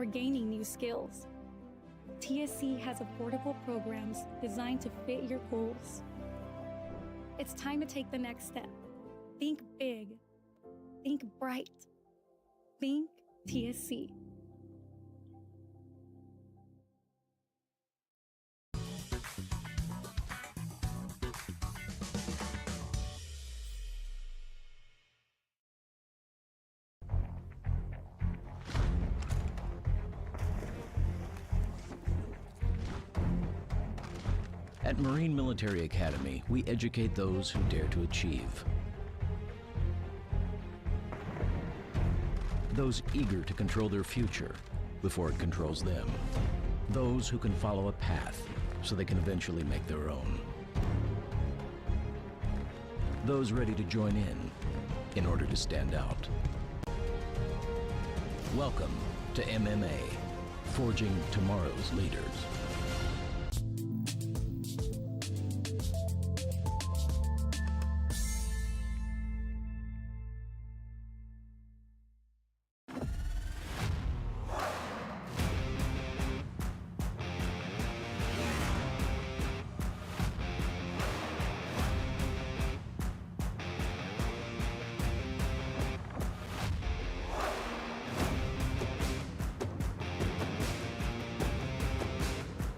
or gaining new skills. TSC has affordable programs designed to fit your goals. It's time to take the next step. Think big. Think bright. Think TSC. At Marine Military Academy, we educate those who dare to achieve. Those eager to control their future before it controls them. Those who can follow a path so they can eventually make their own. Those ready to join in order to stand out. Welcome to MMA, forging tomorrow's leaders.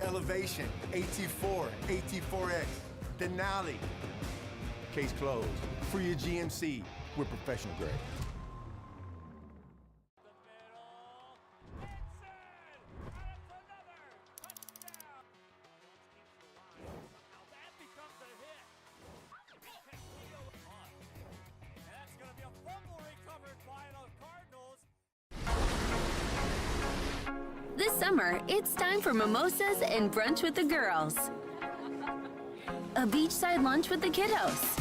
Elevation, AT4, AT4X, Denali. Case closed. For your GMC, we're professional grade. This summer, it's time for mimosas and brunch with the girls. A beachside lunch with the kiddos.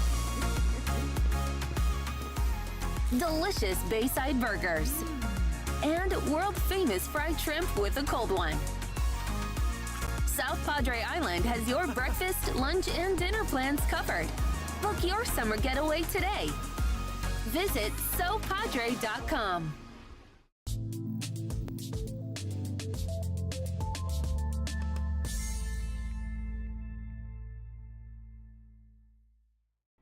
Delicious bayside burgers. And world-famous fried shrimp with a cold one. South Padre Island has your breakfast, lunch, and dinner plans covered. Book your summer getaway today. Visit sopadre.com.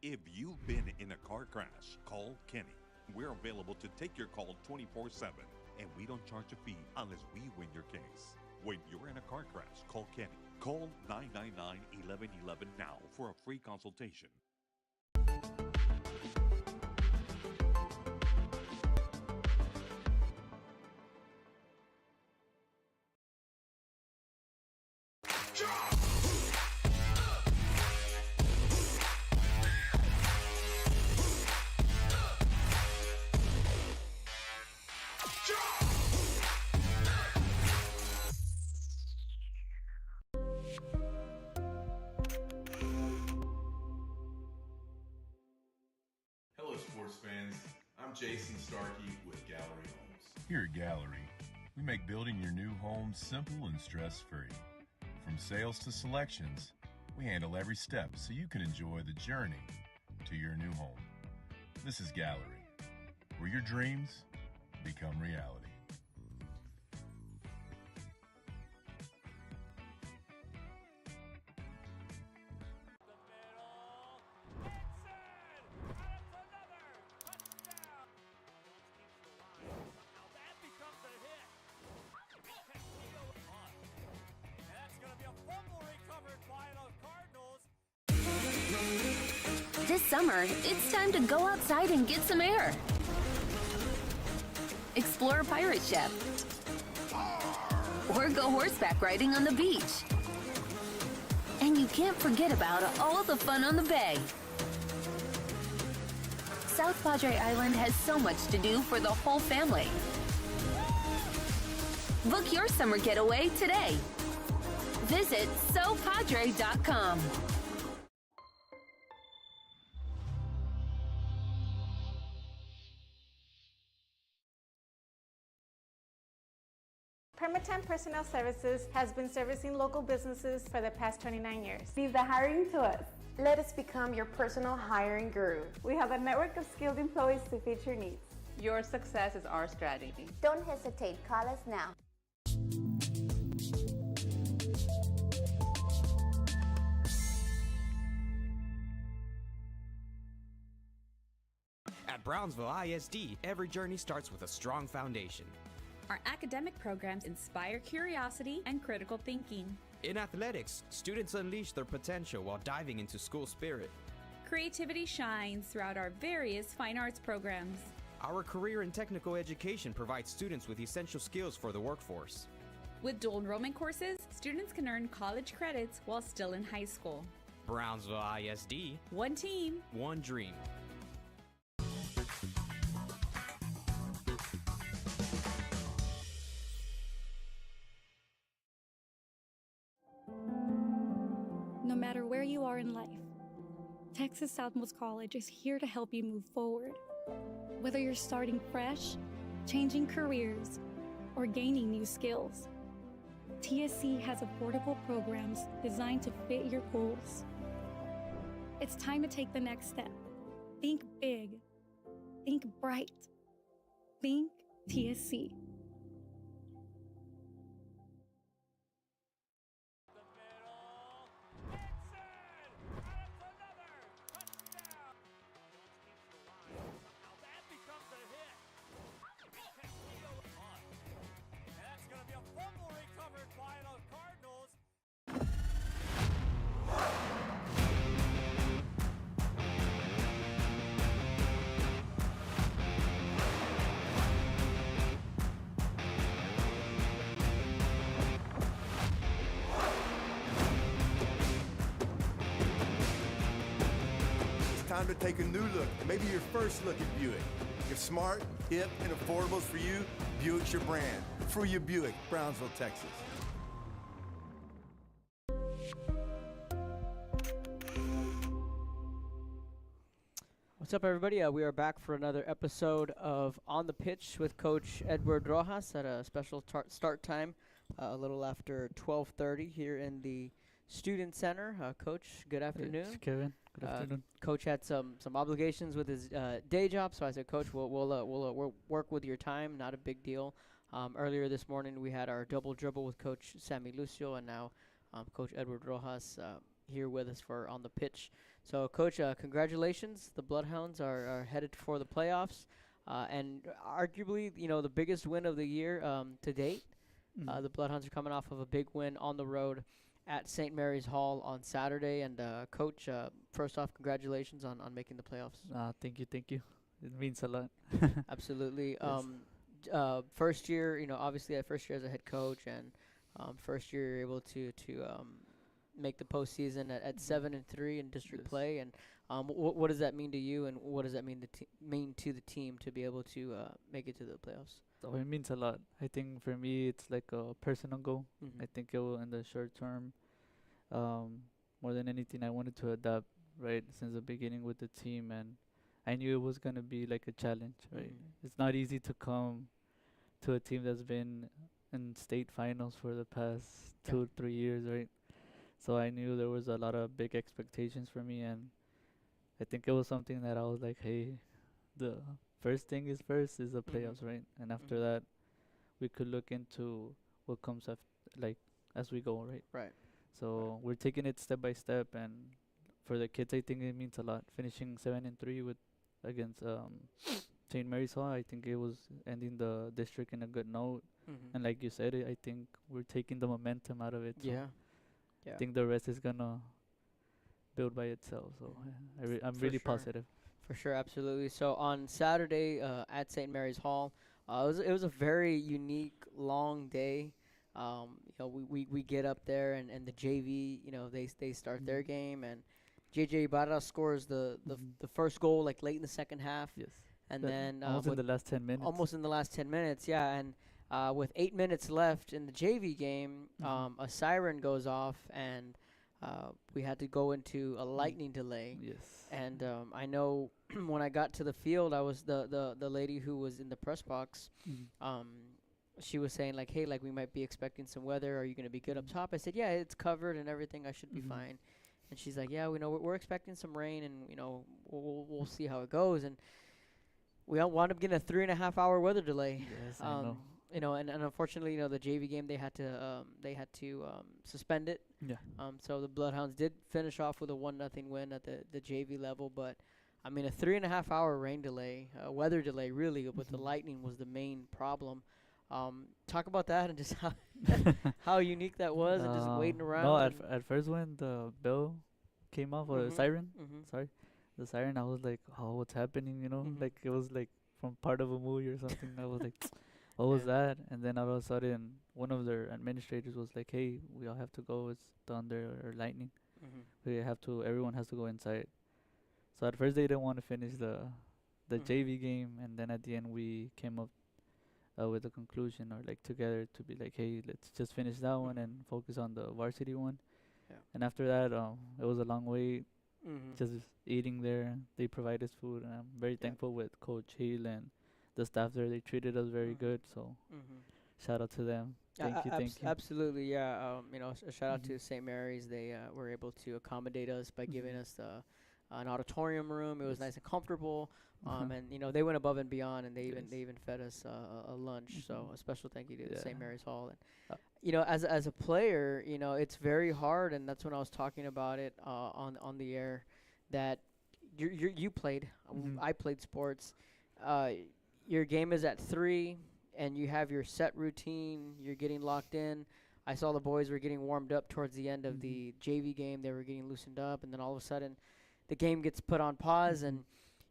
If you've been in a car crash, call Kenny. We're available to take your call 24/7, and we don't charge a fee unless we win your case. When you're in a car crash, call Kenny. Call 999-1111 now for a free consultation. Hello sports fans, I'm Jason Starkey with Gallery Homes. Here at Gallery, we make building your new home simple and stress-free. From sales to selections, we handle every step so you can enjoy the journey to your new home. This is Gallery, where your dreams become reality. This summer, it's time to go outside and get some air. Explore a pirate ship. Or go horseback riding on the beach. And you can't forget about all the fun on the bay. South Padre Island has so much to do for the whole family. Book your summer getaway today. Visit sopadre.com. Permatemp Personnel Services has been servicing local businesses for the past 29 years. Leave the hiring to us. Let us become your personal hiring guru. We have a network of skilled employees to fit your needs. Your success is our strategy. Don't hesitate, call us now. Brownsville ISD, every journey starts with a strong foundation. Our academic programs inspire curiosity and critical thinking. In athletics, students unleash their potential while diving into school spirit. Creativity shines throughout our various fine arts programs. Our career and technical education provides students with essential skills for the workforce. With dual enrollment courses, students can earn college credits while still in high school. Brownsville ISD. One team. One dream. No matter where you are in life, Texas Southmost College is here to help you move forward. Whether you're starting fresh, changing careers, or gaining new skills, TSC has affordable programs designed to fit your goals. It's time to take the next step. Think big. Think bright. Think TSC. Time to take a new look, maybe your first look at Buick. If smart, hip, and affordable is for you, Buick's your brand. For your Buick, Brownsville, Texas. What's up, everybody? We are back for another episode of On the Pitch with Coach Edward Rojas at a special start time, a little after 12:30 here in the Student Center. Coach, good afternoon. It's Kevin. Good afternoon. Coach had some obligations with his day job, so I said, Coach, we'll work with your time. Not a big deal. Earlier this morning, we had our double dribble with Coach Sammy Lucio, and now Coach Edward Rojas here with us for On the Pitch. So, Coach, congratulations. The Bloodhounds are headed for the playoffs, and arguably, the biggest win of the year to date. The Bloodhounds are coming off of a big win on the road at St. Mary's Hall on Saturday. And Coach, first off, congratulations on making the playoffs. Thank you. It means a lot. Absolutely. Yes. First year, obviously first year as a head coach, and first year you're able to make the postseason at 7-3 in district play. And what does that mean to you, and what does that mean to the team to be able to make it to the playoffs? So it means a lot. I think for me, it's like a personal goal. I think it will, in the short term, more than anything, I wanted to adapt right since the beginning with the team, and I knew it was gonna be like a challenge. Right, it's not easy to come to a team that's been in state finals for the past 2-3 years, right? So I knew there was a lot of big expectations for me, and I think it was something that I was like, hey, the first thing is first is the playoffs, right? And after that, we could look into what comes after, like, as we go, right? Right. So we're taking it step by step, and for the kids, I think it means a lot. Finishing 7-3 with against St. Mary's Hall, I think it was ending the district in a good note. And like you said, I think we're taking the momentum out of it. So I think the rest is gonna build by itself. So I'm really positive. For sure, absolutely. So on Saturday at St. Mary's Hall, it was a very unique, long day. We get up there, and the JV, they start their game, and JJ Ibarra scores the first goal like late in the second half. Yes. And then almost in the last 10 minutes. Almost in the last 10 minutes, yeah. And with 8 minutes left in the JV game, a siren goes off, and we had to go into a lightning delay. Yes. And I know when I got to the field, I was the lady who was in the press box. She was saying, like, hey, like, we might be expecting some weather. Are you going to be good up top? I said, yeah, it's covered and everything. I should be fine. And she's like, yeah, we know we're expecting some rain, and we'll see how it goes. And we wound up getting a 3.5 hour weather delay. Yes, I know. And unfortunately, the JV game, they had to suspend it. Yeah. So the Bloodhounds did finish off with a 1-0 win at the JV level, but I mean, a 3.5 hour rain delay, weather delay, really, with the lightning was the main problem. Talk about that and just how how unique that was, and just waiting around. No, at first when the bell came off, or the siren, sorry, the siren, I was like, oh, what's happening? You know, like it was like from part of a movie or something. I was like, what was that? And then all of a sudden, one of their administrators was like, hey, we all have to go. It's thunder or lightning. We have to. Everyone has to go inside. So at first they didn't want to finish the JV game, and then at the end we came up with a conclusion, or like together, to be like, hey, let's just finish that one and focus on the varsity one. Yeah. And after that, it was a long wait. Just eating there. They provided us food, and I'm very thankful with Coach Hill and the staff there. They treated us very good. So shout out to them. Thank you. Absolutely, yeah. You know, a shout out to St. Mary's. They were able to accommodate us by giving us an auditorium room. It was nice and comfortable. And you know, they went above and beyond, and they even fed us a lunch. So a special thank you to St. Mary's Hall. And you know, as a player, you know, it's very hard, and that's when I was talking about it on the air, that you played. I played sports. Your game is at 3, and you have your set routine. You're getting locked in. I saw the boys were getting warmed up towards the end of the JV game. They were getting loosened up, and then all of a sudden, the game gets put on pause, and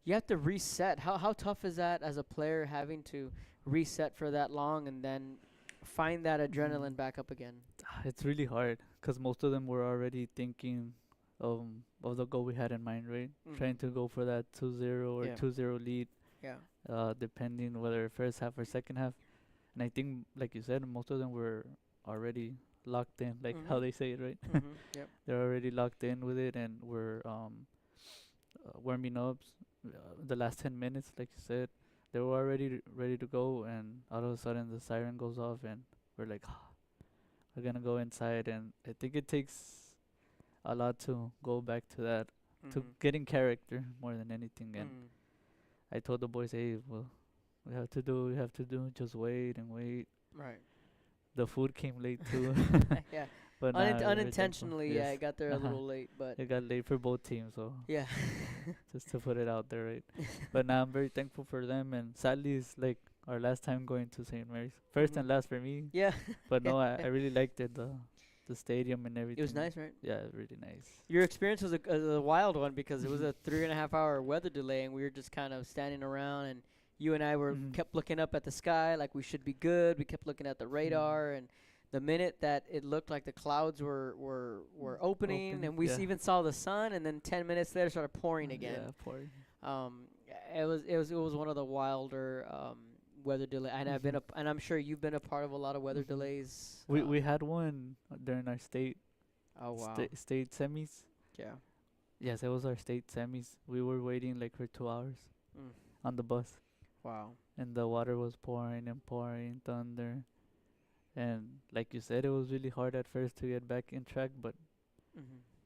you have to reset. How tough is that as a player, having to reset for that long and then find that adrenaline back up again? It's really hard, because most of them were already thinking of the goal we had in mind, right? Trying to go for that 2-0 or 2-0 lead. Yeah. Depending whether first half or second half. And I think, like you said, most of them were already locked in, like how they say it, right? Yep. They're already locked in with it, and we're warming up. The last 10 minutes, like you said, they were already ready to go, and all of a sudden the siren goes off, and we're like, we're gonna go inside. And I think it takes a lot to go back to that, to getting character more than anything. And I told the boys, hey, well, we have to do, just wait and wait. Right. The food came late too. Yeah. But unintentionally, yeah, it got there a little late, but it got late for both teams, so yeah. Just to put it out there, right? But now I'm very thankful for them, and sadly it's like our last time going to St. Mary's. First and last for me. Yeah. But no, I really liked it, the stadium and everything. It was nice, right? Yeah, really nice. Your experience was a wild one, because it was a 3.5 hour weather delay, and we were just kind of standing around, and you and I kept looking up at the sky like we should be good. We kept looking at the radar, and the minute that it looked like the clouds were opening, and we even saw the sun, and then 10 minutes later started pouring again. Yeah, pouring. It was one of the wilder weather delay, and I've been and I'm sure you've been a part of a lot of weather delays. We had one during our state. Oh wow. State semis. Yeah. Yes, it was our state semis. We were waiting like for 2 hours on the bus. Wow. And the water was pouring and pouring, thunder. And like you said, it was really hard at first to get back in track, but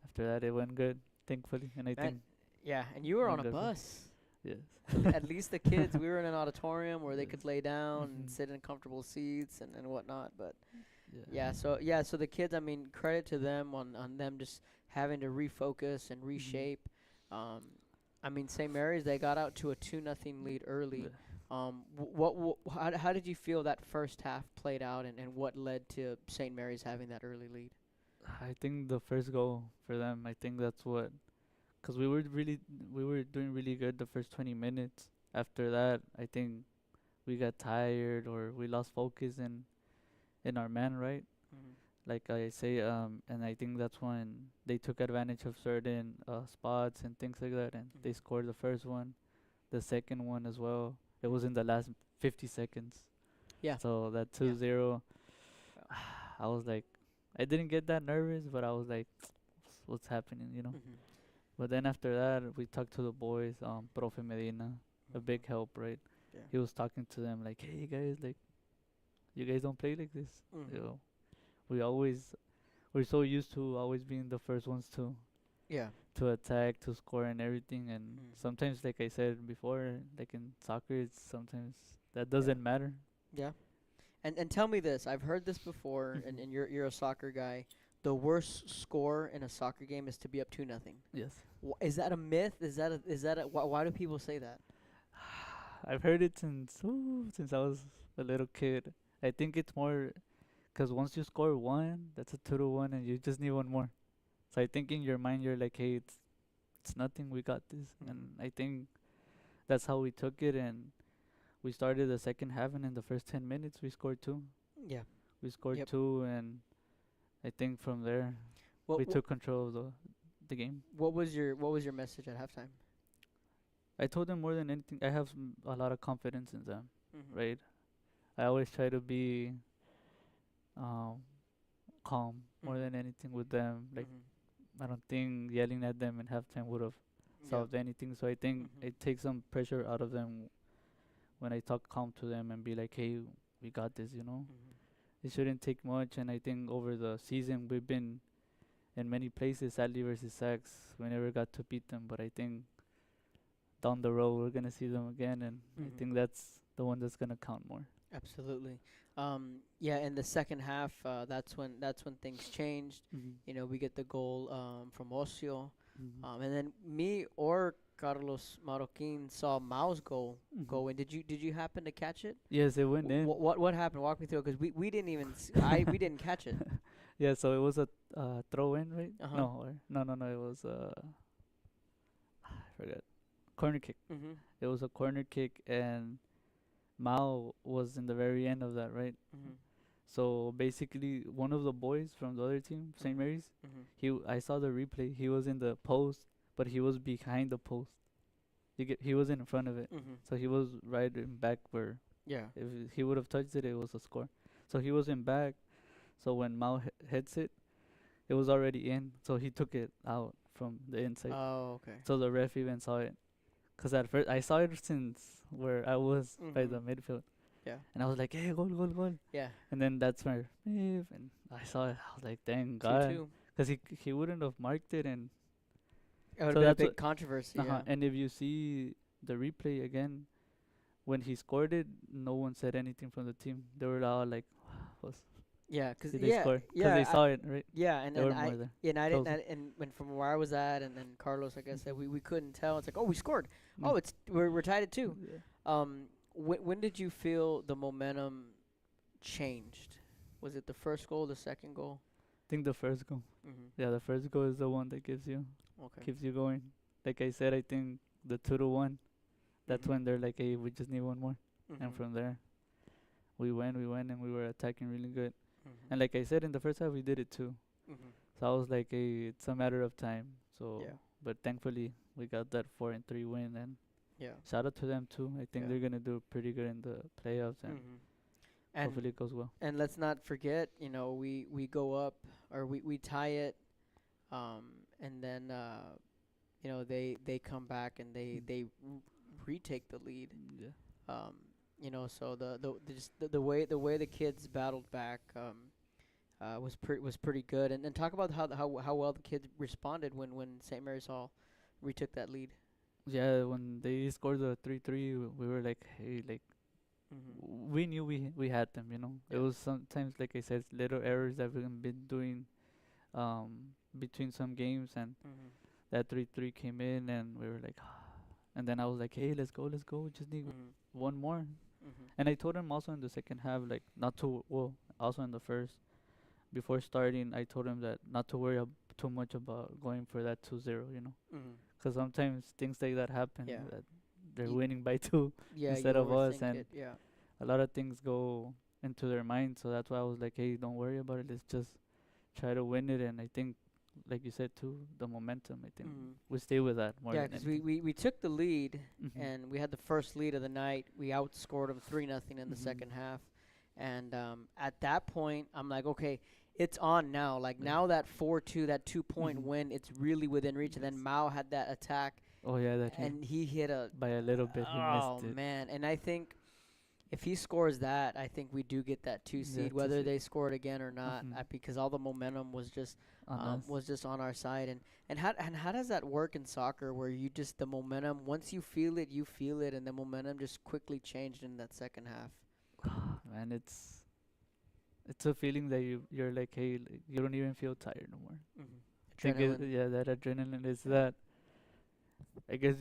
after that it went good, thankfully. And I think yeah, and you were on a bus. Yes. At least the kids, we were in an auditorium where they could lay down and sit in comfortable seats and whatnot. But so the kids, I mean, credit to them on them just having to refocus and reshape. I mean, St. Mary's, they got out to a 2-0 lead early. How did you feel that first half played out, and what led to St. Mary's having that early lead? I think the first goal for them, I think that's what, because we were doing really good the first 20 minutes. After that, I think we got tired, or we lost focus in our man, right? Like I say, and I think that's when they took advantage of certain spots and things like that, and they scored the first one, the second one as well. It was in the last 50 seconds. Yeah. So that 2-0, I was like, I didn't get that nervous, but I was like, what's happening, you know? But then after that, we talked to the boys, Profe Medina, a big help, right? Yeah. He was talking to them like, hey guys, like, you guys don't play like this. You know, we're so used to always being the first ones to attack, to score and everything. And sometimes, like I said before, like in soccer, it's sometimes that doesn't matter. Yeah. And tell me this, I've heard this before, and you're a soccer guy, the worst score in a soccer game is to be up 2-0. Yes. Is that a myth? Is that a why do people say that? I've heard it since I was a little kid. I think it's more because once you score one, that's a 2-1, and you just need one more. So I think in your mind you're like, hey, it's nothing. We got this, and I think that's how we took it. And we started the second half, and in the first 10 minutes we scored two. Yeah. We scored two, and I think from there we took control of the game. What was your message at halftime? I told them more than anything, I have a lot of confidence in them, Mhm. right? I always try to be calm more than anything with them. Like, I don't think yelling at them in halftime would have solved anything. So I think it takes some pressure out of them when I talk calm to them and be like, hey, we got this, you know? It shouldn't take much. And I think over the season, we've been in many places, Sadly versus Sax. We never got to beat them, but I think down the road, we're going to see them again. And I think that's the one that's going to count more. Absolutely. Yeah, in the second half, that's when things changed. You know, we get the goal from Ocio, and then me or Carlos Marroquin saw Mao's goal go in. Did you happen to catch it? Yes, it went in. What happened? Walk me through it, because we didn't even we didn't catch it. Yeah, so it was a throw in, right? Uh-huh. No, it was I forgot, corner kick. It was a corner kick, and Mao was in the very end of that, right? So basically, one of the boys from the other team, St. Mary's, I saw the replay. He was in the post, but he was behind the post. He wasn't in front of it, so he was right in back where. Yeah. If he would have touched it, it was a score. So he was in back. So when Mao hits it, it was already in. So he took it out from the inside. Oh, okay. So the ref even saw it. Because at first, I saw it since where I was by the midfield. Yeah. And I was like, hey, goal. Yeah. And then that's where, and I saw it. I was like, thank God. Because he wouldn't have marked it. And it would have been a big controversy. Yeah. And if you see the replay again, when he scored it, no one said anything from the team. They were all like, yeah, because they saw it, right? Yeah, and I didn't. And when from where I was at, and then Carlos, like I said, we couldn't tell. It's like, oh, we scored. Oh, we're tied at 2. Yeah. When did you feel the momentum changed? Was it the first goal, the second goal? I think the first goal. Yeah, the first goal is the one that keeps you going. Like I said, I think the 2-1. That's when they're like, hey, we just need one more, and from there, we went, and we were attacking really good. And like I said, in the first half, we did it too. So I was like, hey, it's a matter of time. So, but thankfully, we got that 4-3 win, and shout out to them too. I think they're gonna do pretty good in the playoffs, and hopefully it goes well. And let's not forget, you know, we go up, or we tie it, and then you know, they come back and they retake the lead. Yeah. You know, so the way the kids battled back was pretty good. And then talk about how well the kids responded when St. Mary's Hall retook that lead. Yeah, when they scored the 3-3, we were like, hey, like we knew we had them, you know. It was sometimes, like I said, little errors that we've been doing between some games, and that 3-3 came in, and we were like, and then I was like, hey, let's go, we just need one more. And I told him also in the second half, like, also in the first, before starting, I told him that not to worry too much about going for that 2-0, you know. Because sometimes things like that happen, that they're winning by 2 instead of us, and a lot of things go into their mind. So that's why I was like, hey, don't worry about it, let's just try to win it. And I think, like you said too, the momentum, I think we stay with that more. Yeah, because we took the lead, and we had the first lead of the night. We outscored them 3-0 in the second half, and at that point, I'm like, okay, it's on now. Like now that 4-2, that 2-point win, it's really within reach. And then Mao had that attack. Oh yeah, and he hit by a little bit. He missed it. Oh man, and I think if he scores that, I think we do get that 2 seed, whether they score it again or not, because all the momentum was just on our side. And how does that work in soccer, where you just, the momentum, once you feel it, and the momentum just quickly changed in that second half? Man, it's it's a feeling that you're like, hey, like, you don't even feel tired no more. Mm-hmm. Think yeah, that adrenaline is that. I guess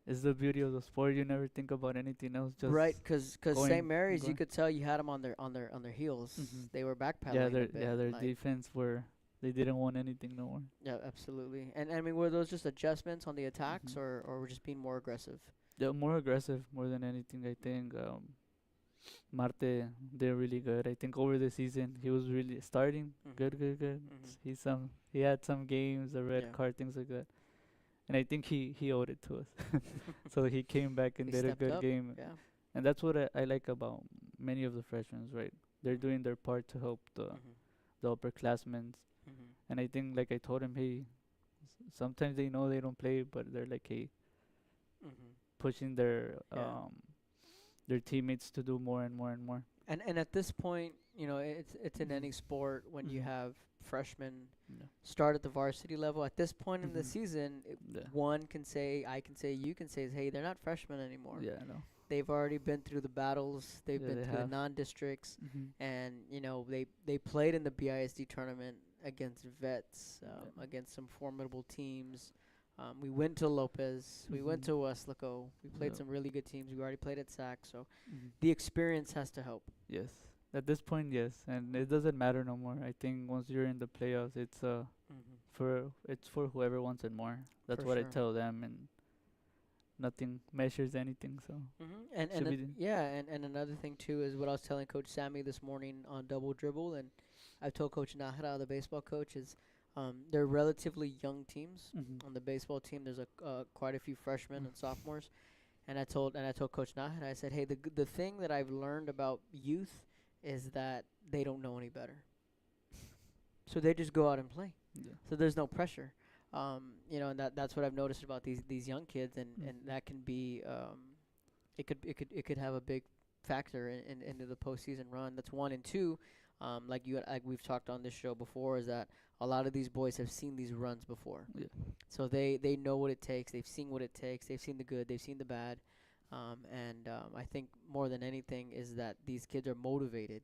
it's the beauty of the sport. You never think about anything else. Just Right, because going St. and Mary's, you going. could tell you had them on their heels. Mhm. They were backpedaling Yeah, a their bit. their like- defense were they didn't want anything no more. Yeah, absolutely. And I mean, were those just adjustments on the attacks, Mhm. or were just being more aggressive? They're more aggressive more than anything. I think Marte did really good. I think over the season he was really starting good. He had some games, the red Yeah. card, things like that. And I think he owed it to us. So he came back and He did a stepped good up, game. yeah. And that's what I like about many of the freshmen, right? They're doing their part to help the upperclassmen. And I think, like I told him, hey, sometimes they know they don't play, but they're like, hey, pushing their teammates to do more and more and more. And at this point, you know, it's in any sport when you have freshmen start at the varsity level. At this point in the season, one can say, I can say, you can say, hey, they're not freshmen anymore. Yeah, I know. They've already been through the battles. They've Yeah, been they through the have. non-districts, and you know they played in the BISD tournament against vets, against some formidable teams. We went to Lopez. We went to Westlaco. We played some really good teams. We already played at SAC, so the experience has to help. Yes. At this point, yes, and it doesn't matter no more. I think once you're in the playoffs, it's for whoever wants it more. That's For what I sure. tell them, and nothing measures anything. So And should be and another thing too is what I was telling Coach Sammy this morning on Double Dribble, and I've told Coach Nahara, the baseball coach, is they're relatively young teams. On the baseball team, there's quite a few freshmen and sophomores, and I told Coach Nahara, I said, hey, the thing that I've learned about youth is that they don't know any better, so they just go out and play. Yeah. So there's no pressure. You know, and that's what I've noticed about these young kids, and that can be it could have a big factor into the postseason run. That's one. And two, like we've talked on this show before, is that a lot of these boys have seen these runs before. Yeah. So they know what it takes. They've seen what it takes. They've seen the good. They've seen the bad. I think more than anything is that these kids are motivated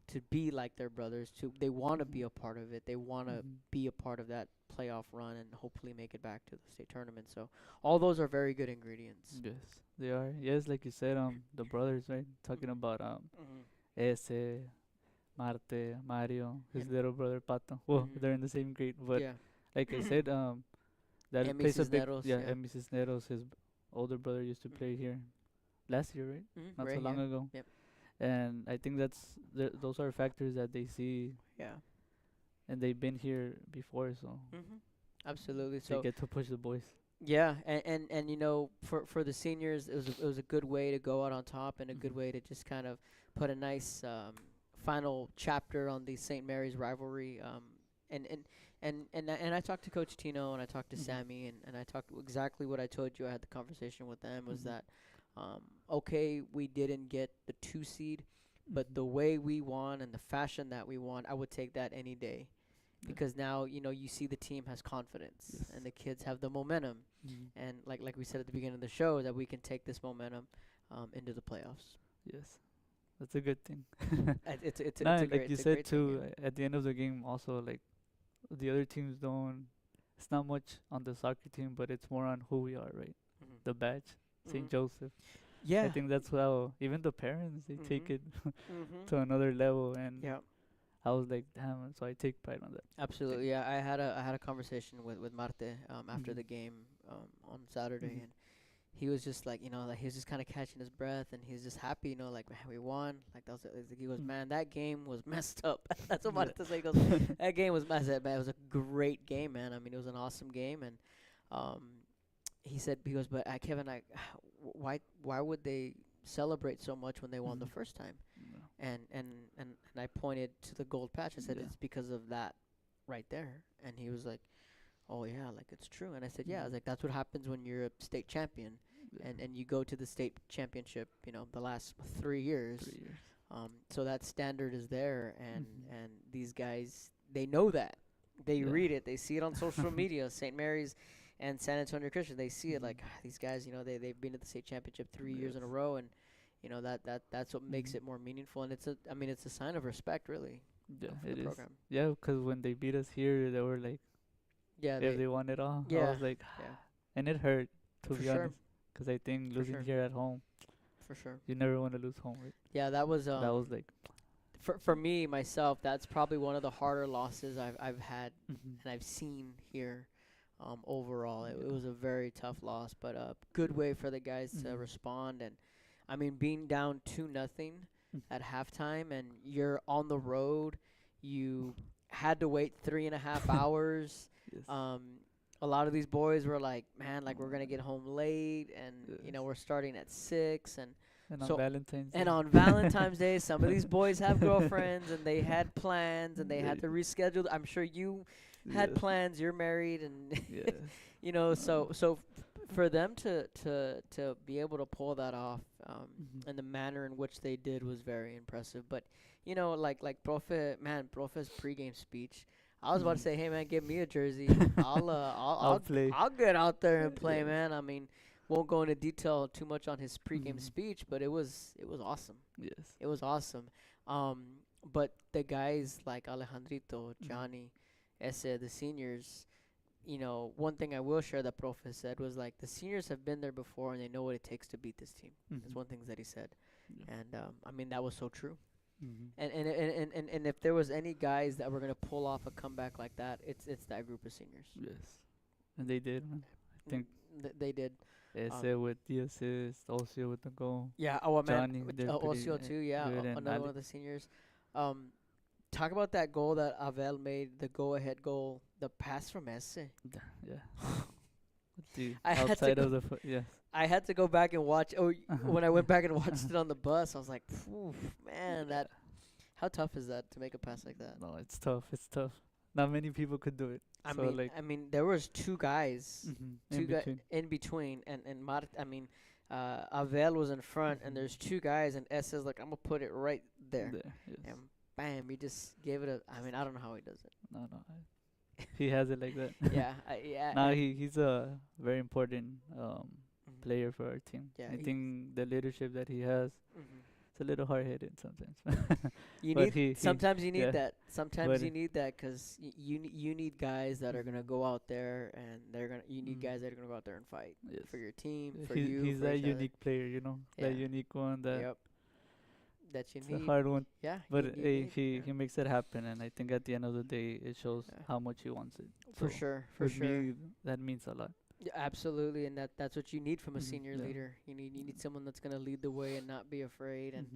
to be like their brothers. They want to be a part of it. They want to be a part of that playoff run and hopefully make it back to the state tournament. So all those are very good ingredients. Yes, they are. Yes, like you said, the brothers, right? Talking about Ese, Marte, Mario, his little brother Pato. Well, they're in the same grade, but like I said, that Emi plays a big Cisneros, Emi Cisneros, his older brother used to play here last year, right? Not Right so long here. ago. Yep. And I think those are factors that they see. Yeah. And they've been here before, so Absolutely. they So get to push the boys. yeah, and you know, for the seniors, it was a good way to go out on top and a good way to just kind of put a nice final chapter on the St. Mary's rivalry. And I talked to Coach Tino and I talked to Sammy and I talked exactly what I told you. I had the conversation with them was that okay, we didn't get the 2 seed, but the way we won and the fashion that we won, I would take that any day. Because now, you know, you see the team has confidence and the kids have the momentum. And like we said at the beginning of the show, that we can take this momentum into the playoffs. Yes. That's a good thing. It's a like great, you it's a said great thing, too, at the end of the game also, like the other teams don't, it's not much on the soccer team, but it's more on who we are, right? The badge, St. Joseph. Yeah. I think that's how even the parents, they take it to another level. And I was like, damn, so I take pride on that. Absolutely, yeah. I had a conversation with Marte after the game on Saturday, and he was just like, you know, like he was just kind of catching his breath, and he was just happy, you know, like, man, we won. Like that was, he goes, man, that game was messed up. That's what Marte said. He goes, that game was messed up, man. It was a great game, man. I mean, it was an awesome game, and he goes, but Kevin, why would they celebrate so much when they won the first time? And I pointed to the gold patch. I said, it's because of that right there. And he was like, oh, yeah, like it's true. And I said, yeah. I was like, that's what happens when you're a state champion and you go to the state championship, you know, the last 3 years. 3 years. So that standard is there. And these guys, they know that. They read it. They see it on social media. St. Mary's and San Antonio Christian, they see it like these guys, you know, they've been at the state championship 3 years in a row. And That's what makes it more meaningful, and it's a sign of respect, really. Yeah, For it the is. program. Yeah, because when they beat us here, they were like, Yeah, if they won it all, I Yeah, was like, yeah, and it hurt, to for be sure, honest, because I think for losing sure, here at home, for sure. you never want to lose home, right? Yeah, that was That was like, for me myself. That's probably one of the harder losses I've had mhm. and I've seen here. Overall, it was a very tough loss, but a good way for the guys to Mhm. respond. And I mean, being down 2-0 Mm. at halftime, and you're on the road, you had to wait 3.5 hours. Yes. A lot of these boys were like, "Man, like we're gonna get home late, and Yes. we're starting at 6." And So on Valentine's and Day. on Valentine's Day, some of these boys have girlfriends, and they had plans, and they had to They- reschedule. I'm sure you had Yes. plans. You're married, and Yes. so for them to be able to pull that off, Mhm. and the manner in which they did was very impressive. But like Profe's pregame speech. I was about to Mhm. say, hey man, give me a jersey. I'll I'll play. I'll get out there and play, Yes. man. I mean, won't go into detail too much on his pregame Mhm. speech, but it was awesome. Yes. It was awesome. But the guys like Alejandrito, Johnny, Ese, the seniors, one thing I will share that Profe said was like the seniors have been there before and they know what it takes to beat this team. That's Mhm. one thing that he said, Yeah. and I mean that was so true. Mhm. And if there was any guys that were gonna pull off a comeback like that, it's that group of seniors. Yes. And they did, man. I think They did. Ese with the assist, Ocio with the goal. Yeah. Oh, man. Johnny, they're pretty Ocio too. Yeah. good, and Another one of the seniors. Talk about that goal that Avel made, the go-ahead goal, the pass from Esse. Yeah. The I had to outside go- of the yes. I had to go back and watch. When I went back and watched it on the bus, I was like, "Phew, man, that. How tough is that to make a pass like that?" No, it's tough. It's tough. Not many people could do it. I So, mean, like, there was two guys, mhm, two in guys between. in between, and Avel was in front, and there's two guys, and S is like, "I'm gonna put it right there," Yes. and bam, he just gave it a. I mean, I don't know how he does it. No. He has it like that. Yeah. Now he's a very important player for our team. Yeah, I he- think the leadership that he has, Mhm. it's a little hard-headed sometimes. You But need sometimes you need yeah. that. Sometimes But you need that 'cause you need guys that are gonna go out there and you need Mhm. guys that are gonna go out there and fight Yes. for your team, for he's you. he's for that each other. unique player, that Yeah. unique one that Yep. That you it's need. a hard one. Yeah. But you need, he yeah. makes it happen, and I think at the end of the day, it shows Yeah. how much he wants it. For So sure. For with sure. me, that means a lot. Yeah, absolutely, and that's what you need from a Mhm, senior yeah. leader. You need someone that's gonna lead the way and not be afraid. And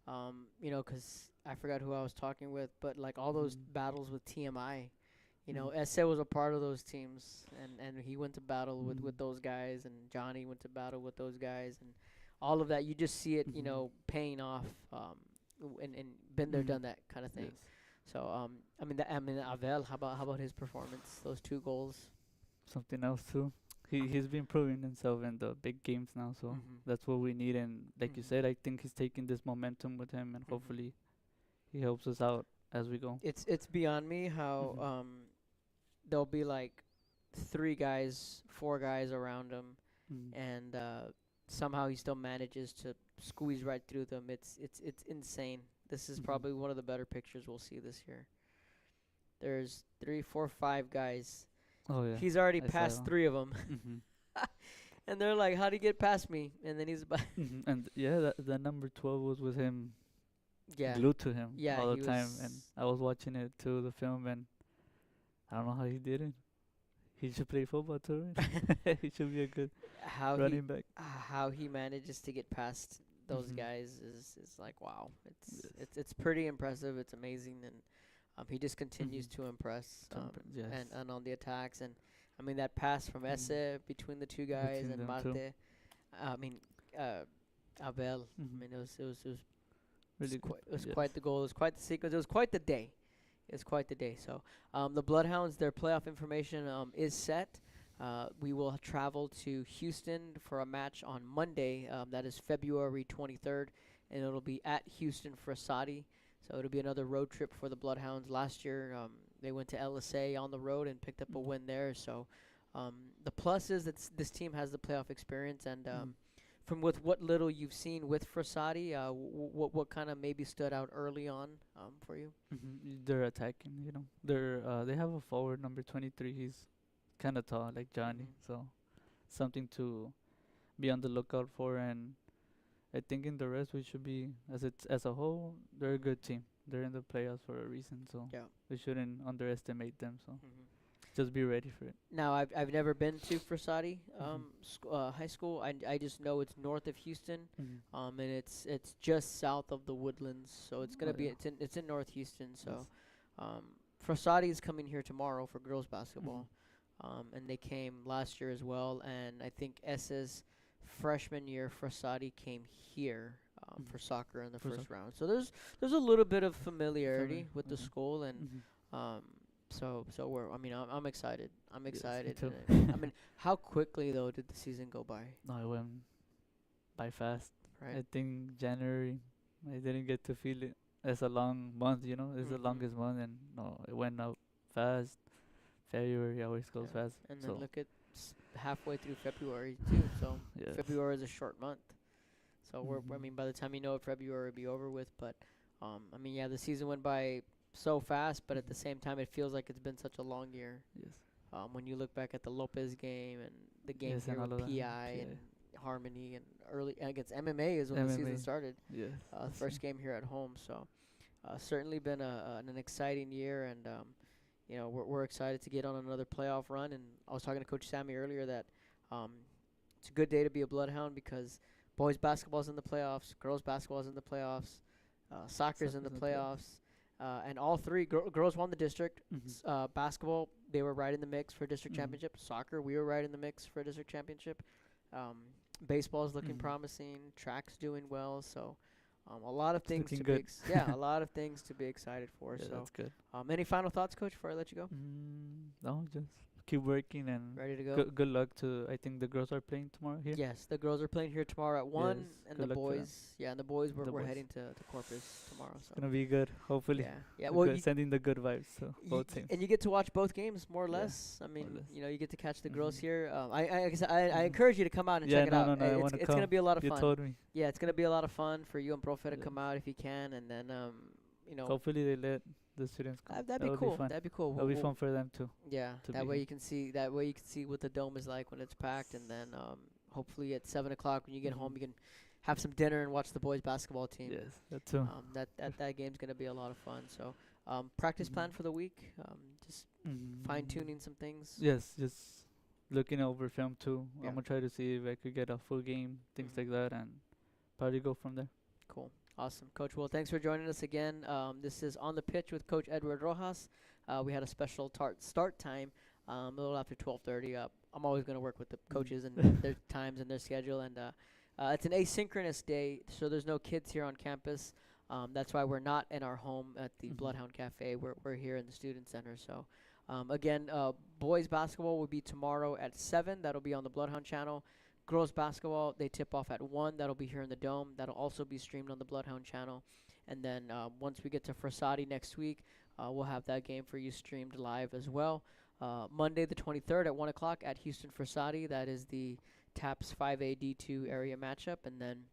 Mhm. 'cause I forgot who I was talking with, but like all those Mhm. battles with TMI, Mhm. Esse was a part of those teams, and he went to battle with Mhm. those guys, and Johnny went to battle with those guys, and all of that. You just see it, Mhm. paying off, and been there, Mhm. done that kind of thing. Yes. So Avel, how about his performance? Those two goals. Something else too. He's been proving himself in the big games now, so Mhm. that's what we need. And like you Mhm. said, I think he's taking this momentum with him, and Mhm. hopefully he helps us out as we go. It's beyond me how Mhm. there'll be like 4 guys around him, Mhm. and somehow he still manages to squeeze right through them. It's insane. This is Mhm. probably one of the better pictures we'll see this year. There's 3, 4, 5 guys. Oh yeah. He's already I saw passed that. 3 of them, Mhm. and they're like, "How'd he get past me?" And then he's about Mhm. And yeah, that number 12 was with him, yeah. glued to him Yeah, all he the time, and was- I was watching it too, the film, and I don't know how he did it. He should play football too. Right? He should be a good how running back. how he manages to get past those Mhm. guys is like wow. Yes. It's pretty impressive. It's amazing, and he just continues Mhm. to impress. Yes. And on the attacks, and I mean that pass from Esse between the two guys Between and them two. Marte. I mean Abel. I Mhm. mean it was Really good. it was Yes. quite the goal. It was quite the sequence. It was quite the day. It's quite the day. So the Bloodhounds, their playoff information is set. We will travel to Houston for a match on Monday. That is February 23rd, and it'll be at Houston for Asadi. So it'll be another road trip for the Bloodhounds. Last year, they went to LSA on the road and picked up a win there. So the plus is that this team has the playoff experience, and from with what little you've seen with Frassati, what kind of maybe stood out early on for you? They're attacking, you know. They have a forward number 23. He's kind of tall, like Johnny. So something to be on the lookout for. And I think in the rest we should be as a whole, they're a good team. They're in the playoffs for a reason. So we shouldn't underestimate them. So just be ready for it. Now, I've never been to Frassati high school. I just know it's north of Houston, and it's just south of the Woodlands. So it's gonna be it's in North Houston. So Frassati is coming here tomorrow for girls basketball, and they came last year as well. And I think S's freshman year, Frassati came here for soccer in the first round. So there's a little bit of familiarity with the school and. So I'm excited. I'm excited. Yes, I mean, how quickly though did the season go by? No, it went by fast. Right. I think January, I didn't get to feel it as a long month. You know, it's the longest month, and no, it went out fast. February always goes fast. And then look at halfway through February too. So February is a short month. So by the time you know it, February will be over with. But the season went by so fast, but at the same time, it feels like it's been such a long year. Yes. When you look back at the Lopez game and the game here with PI and Harmony and early against MMA is when the season started. Yes. First game here at home. So certainly been an exciting year, and we're excited to get on another playoff run. And I was talking to Coach Sammy earlier that it's a good day to be a Bloodhound because boys basketball's in the playoffs, girls basketball's in the playoffs, soccer's in the playoffs. And all three girls won the district. Basketball, they were right in the mix for district championship. Soccer, we were right in the mix for district championship. Baseball is looking promising. Track's doing well. So a lot of things to be a lot of things to be excited for. Yeah, so that's good. Any final thoughts, Coach, before I let you go? No, just keep working and ready to go. Good luck to. I think the girls are playing tomorrow here. Yes, the girls are playing here tomorrow at 1, Yes, and good the luck to them. boys. Yeah, and the boys we're heading to Corpus tomorrow. So It's gonna be good. Hopefully. Yeah. Well, sending the good vibes. So both teams. And you get to watch both games more or less. I mean, you get to catch the girls here. I encourage you to come out and check it out. No, it's gonna be a lot of fun. You told me. Yeah, it's gonna be a lot of fun for you and Profe to come out if you can, and then Hopefully they let the students come. That'd be cool. That'd be cool. That'll be fun for them too. Yeah, that way you can see. That way you can see what the dome is like when it's packed, and then hopefully at 7 o'clock when you get home, you can have some dinner and watch the boys basketball team. Yes, that too. That game's gonna be a lot of fun. So, practice plan for the week. Just fine tuning some things. Yes, just looking over film too. Yeah. I'm gonna try to see if I could get a full game, things like that, and probably go from there. Cool. Awesome, Coach. Well, thanks for joining us again. This is On the Pitch with Coach Edward Rojas. We had a special start time a little after 12:30. I'm always going to work with the coaches and their times and their schedule. And it's an asynchronous day, so there's no kids here on campus. That's why we're not in our home at the Bloodhound Cafe. We're here in the Student Center. So, again, boys basketball will be tomorrow at 7. That'll be on the Bloodhound channel. Girls basketball, they tip off at 1. That'll be here in the Dome. That'll also be streamed on the Bloodhound channel. And then once we get to Frassati next week, we'll have that game for you streamed live as well. Monday the 23rd at 1 o'clock at Houston Frassati. That is the TAPS 5A D2 area matchup. And then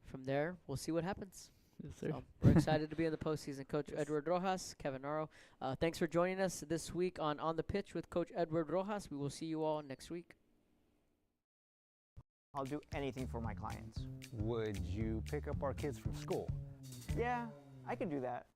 from there, we'll see what happens. Yes, sir. So we're excited to be in the postseason. Coach Edward Rojas, Kevin Naro. Thanks for joining us this week on the Pitch with Coach Edward Rojas. We will see you all next week. I'll do anything for my clients. Would you pick up our kids from school? Yeah, I could do that.